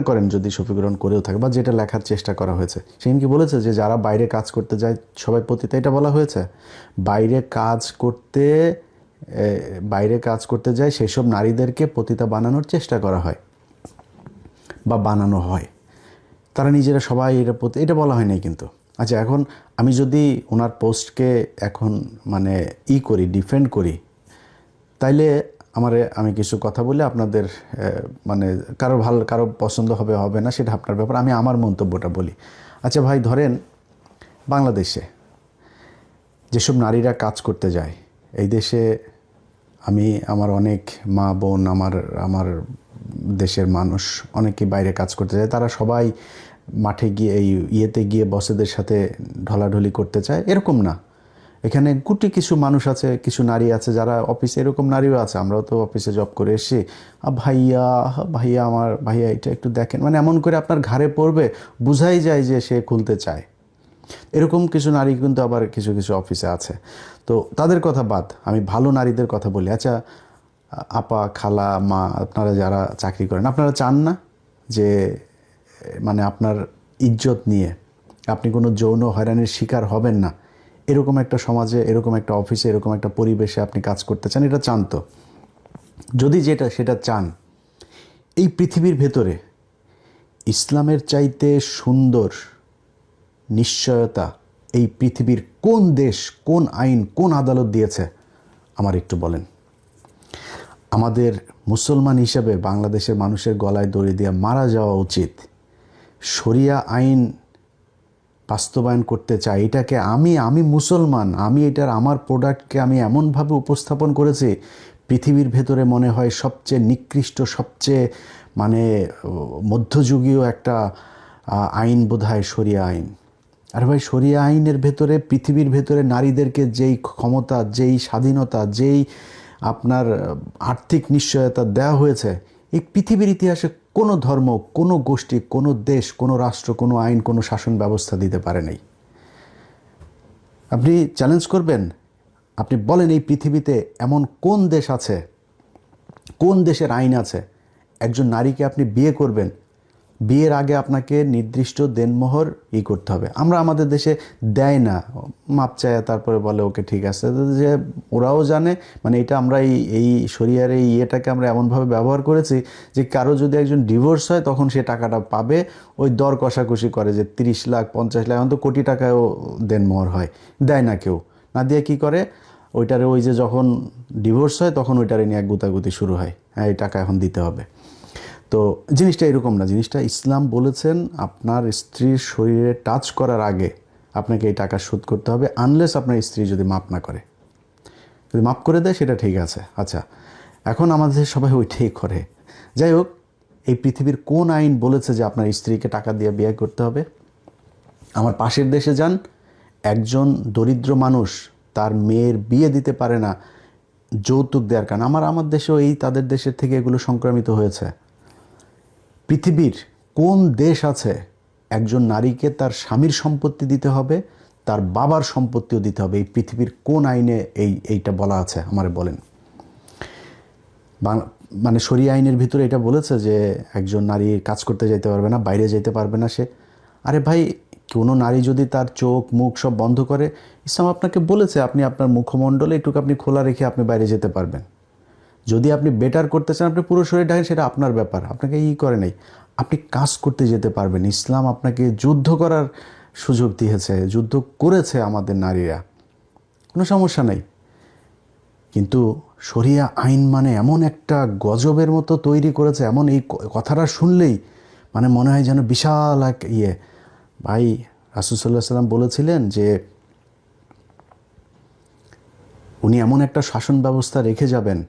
করেন যদি শফিকুর রহমান করেও থাকে বা যেটা লেখার চেষ্টা করা হয়েছে, সেদিন কি বলেছে যে যারা বাইরে কাজ করতে যায় সবাই পতিতা? এটা বলা হয়েছে? বাইরে কাজ করতে বাইরে কাজ করতে যায় সেসব নারীদেরকে পতিতা বানানোর চেষ্টা করা হয় বা বানানো হয়, তারা নিজেরা সবাই এটা বলা হয় নাই কিন্তু। আচ্ছা, এখন আমি যদি ওনার পোস্টকে এখন মানে করি, ডিফেন্ড করি, তাইলে আমি কিছু কথা বলে আপনাদের মানে কারো পছন্দ হবে হবে না সেটা আপনার ব্যাপার, আমি আমার মন্তব্যটা বলি। আচ্ছা ভাই, ধরেন বাংলাদেশে যেসব নারীরা কাজ করতে যায়, এই দেশে আমার অনেক মা বোন, আমার দেশের মানুষ অনেকে বাইরে কাজ করতে যায়, তারা সবাই মাঠে গিয়ে ইয়েতে গিয়ে বসেদের সাথে ঢলাঢলি করতে চায় এরকম না। এখানে কিছু মানুষ আছে, কিছু নারী আছে যারা অফিসে, এরকম নারীও আছে, আমরাও তো অফিসে জব করে এসেছি, ভাইয়া ভাইয়া আমার ভাইয়া এটা একটু দেখেন, মানে এমন করে আপনার ঘাড়ে পড়বে, বুঝাই যায় যে সে খুলতে চায়। এরকম কিছু নারী কিন্তু আবার কিছু কিছু অফিসে আছে। তো তাদের কথা বাদ, আমি ভালো নারীদের কথা বলি। আচ্ছা আপা, খালা, মা, আপনারা যারা চাকরি করেন, আপনারা চান না যে মানে আপনার ইজ্জত নিয়ে আপনি কোনো যৌন হয়রানির শিকার হবেন না, এরকম একটা সমাজে, এরকম একটা অফিসে, এরকম একটা পরিবেশে আপনি কাজ করতে চান? এটা চান তো? যদি সেটা চান, এই পৃথিবীর ভেতরে ইসলামের চাইতে সুন্দর নিশ্চয়তা এই পৃথিবীর কোন দেশ, কোন আইন, কোন আদালত দিয়েছে আমার একটু বলেন। আমাদের মুসলমান হিসেবে বাংলাদেশের মানুষের গলায় দড়ি দিয়ে মারা যাওয়া উচিত। শরিয়া আইন বাস্তবায়ন করতে চাই, এটাকে আমি মুসলমান, আমি এটার আমার প্রোডাক্টকে আমি এমনভাবে উপস্থাপন করেছি, পৃথিবীর ভেতরে মনে হয় সবচেয়ে নিকৃষ্ট, সবচেয়ে মানে মধ্যযুগীয় একটা আইন বোধহয় শরিয়া আইন। আর ভাই, শরিয়া আইনের ভেতরে, পৃথিবীর ভেতরে নারীদেরকে যেই ক্ষমতা, যেই স্বাধীনতা, যেই আপনার আর্থিক নিশ্চয়তা দেওয়া হয়েছে, এই পৃথিবীর ইতিহাসে কোনো ধর্ম, কোনো গোষ্ঠী, কোনো দেশ, কোনো রাষ্ট্র, কোনো আইন, কোনো শাসন ব্যবস্থা দিতে পারে নাই। আপনি চ্যালেঞ্জ করবেন, আপনি বলেন এই পৃথিবীতে এমন কোন দেশ আছে, কোন দেশের আইন আছে, একজন নারীকে আপনি বিয়ে করবেন, বিয়ের আগে আপনাকে নির্দিষ্ট দেনমোহর করতে হবে। আমাদের দেশে দেয় না, মাপ চায়, তারপরে বলে ওকে ঠিক আছে, যে ওরাও জানে, মানে এটা আমরা এই শরিয়ার এই ইয়েটাকে আমরা এমনভাবে ব্যবহার করেছি যে কারো যদি একজন ডিভোর্স হয় তখন সে টাকাটা পাবে, ওই দর কষাকষি করে যে 30 লাখ 50 লাখ, এখন তো কোটি টাকায়ও দেনমোহর হয়, দেয় না কেউ, না দিয়ে কী করে, ওইটারে ওই যে যখন ডিভোর্স হয় তখন ওইটারে নিয়ে এক গুতাগুতি শুরু হয়, হ্যাঁ এই টাকা এখন দিতে হবে। তো জিনিসটা এরকম না, জিনিসটা ইসলাম বলেছেন আপনার স্ত্রীর শরীরে টাচ করার আগে আপনাকে এই টাকা শোধ করতে হবে, আনলেস আপনার স্ত্রী যদি মাপ না করে। যদি মাপ করে দেয় সেটা ঠিক আছে। আচ্ছা, এখন আমাদের সবাই ওইটাই করে। যাই হোক, এই পৃথিবীর কোন আইন বলেছে যে আপনার স্ত্রীকে টাকা দিয়ে বিয়ে করতে হবে? আমার পাশের দেশে যান, একজন দরিদ্র মানুষ তার মেয়ের বিয়ে দিতে পারে না যৌতুক দেওয়ার কারণে। আমার দেশেও তাদের দেশের থেকে এগুলো সংক্রামিত হয়েছে। পৃথিবীর কোন দেশ আছে একজন নারীকে তার স্বামীর সম্পত্তি দিতে হবে, তার বাবার সম্পত্তিও দিতে হবে? এই পৃথিবীর কোন আইনে এইটা বলা আছে আমারে বলেন। মানে শরিয়া আইনের ভিতরে এটা বলেছে যে একজন নারী কাজ করতে যেতে পারবে না, বাইরে যেতে পারবে না সে। আরে ভাই, কোনো নারী যদি তার চোখ মুখ সব বন্ধ করে, ইসলাম আপনাকে বলেছে আপনি আপনার মুখমণ্ডলে এটুকু আপনি খোলা রেখে আপনি বাইরে যেতে পারবেন। যদি আপনি বেটার করতে চান, আপনি পুরো শরীর ঢাকেন, সেটা আপনার ব্যাপার, আপনাকে করে নেই, আপনি কাজ করতে যেতে পারবেন। ইসলাম আপনাকে যুদ্ধ করার সুযোগ দিয়েছে, যুদ্ধ করেছে আমাদের নারীরা, কোনো সমস্যা নেই। কিন্তু শরিয়া আইন মানে এমন একটা গজবের মতো তৈরি করেছে, এমন এই কথাটা শুনলেই মানে মনে হয় যেন বিশাল এক ভাই, রাসূল সাল্লাল্লাহু আলাইহি ওয়াসাল্লাম বলেছিলেন যে উনি এমন একটা শাসন ব্যবস্থা রেখে যাবেন